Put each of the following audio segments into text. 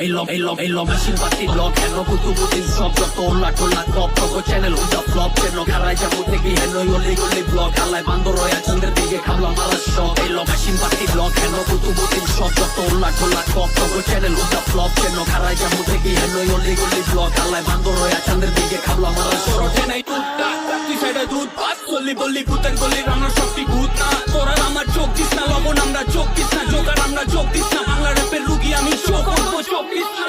Elo machine party block Heno kutu butin shop Joto ulla tolla cop Togo channel uja flop Cheno karai jamu teki Heno yoli block Alai bando roya chandre dige Kamla mara shock Elo machine party block Heno kutu butin shop Joto ulla tolla cop Togo channel uja flop Cheno karai jamu teki Heno yoli block Alai bando roya chandre dige Kamla mara shock Chenai tutta তুই সাইডে দুধ pass চল্লি বললি ভূতের গলি রান্নার শক্তি ভূত না তোরা আমার চোখ দিস না লবণ আমরা চোখ দিস না জোগার আমরা চোখ দিস না বাংলা র্যাপের রুগী আমি চোখ চোখ দিস না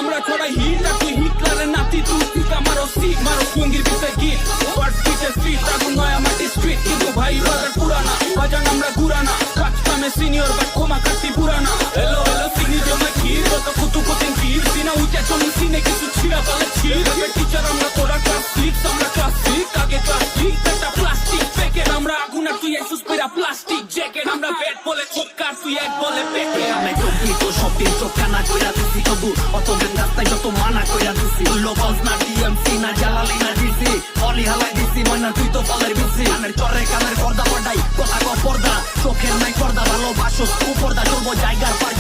আমরা ছড়াই হিট আর তুই হিটলারের নাতি তুই ঠিক আমারও সিট মারো সঙ্গীর পিছে গিট ওয়ার্ড স্ট্রিটের স্ট্রিট আগুন নয় মাটি স্ট্রিট কিন্তু ভাই বাজার পুরানা বাজান আমরা গুরানা কাজ কামে সিনিয়র বা ক্ষমা কাটি পুরানা এলো সিনি জমা ক্ষীর কত কুতু কুতিন ক্ষীর সিনা উঠে চলুন সিনে কিছু ছিঁড়া পালে ছিঁড় টিচার আমরা তোরা ক্লাস সিক্স আমরা ক্লাস সিক্স আগে ক্লাস সিক্স একটা প্লাস্টিক প্যাকেট আমরা আগুন আর তুই এসুস পেরা প্লাস্টিক জ্যাকেট আমরা ব্যাট বলে চিৎকার তুই এক বলে পেটে আমি চোখি তো শপিং চোখানা কইরা দিছি তবু অত গান রাস্তায় যত মানা কইরা দিছি লোবাস না ডিএমসি না জালালি না ডিসি অলি হালাই দিছি ময়না তুই তো ফলের বিসি কানের চরে কানের পর্দা পর্দাই কথা কো পর্দা চোখের নাই পর্দা ভালোবাসো তু পর্দা চলবো জায়গার পর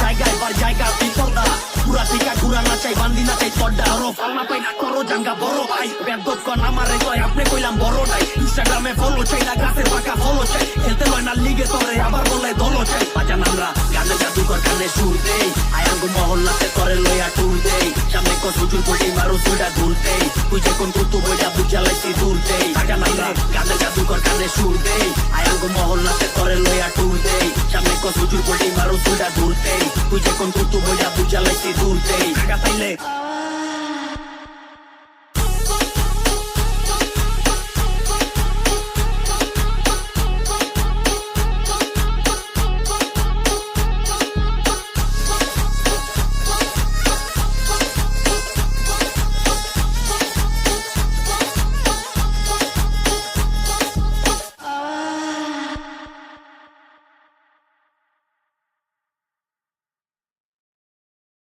জায়গা তুই পর্দা পুরা টিকা ঘুরা না চাই বান্দি না চাই পর্দা আরো পাল্লা পাই না করো জাঙ্গা বড় ভাই বেদক কন আমারে কয় আপনি কইলাম বড় নাই ইনস্টাগ্রামে ফলো চাই না গাছের পাকা ফলো চাই খেলতে লয় না লিগে তোরে আবার বলে দলো চাই বাজান আমরা গানে জাদুকর কানে সুর দেই আয়াঙ্গু মহল্লাতে করে লইয়া টুর দেই সামনে কো সুজুর পড়ি মারো সুডা ধুলতে তুই যে কোন কুতু বইটা বুঝালাইছি দূরতে বাজান আমরা গানে জাদুকর কানে সুর দেই আয়াঙ্গু মহল্লাতে করে লইয়া টুর দেই সামনে কো সুজুর পড়ি মারো সুডা ধুলতে তুই যে কোন কুতু বইটা বুঝালাইছি দূরতে টাকা পাইলে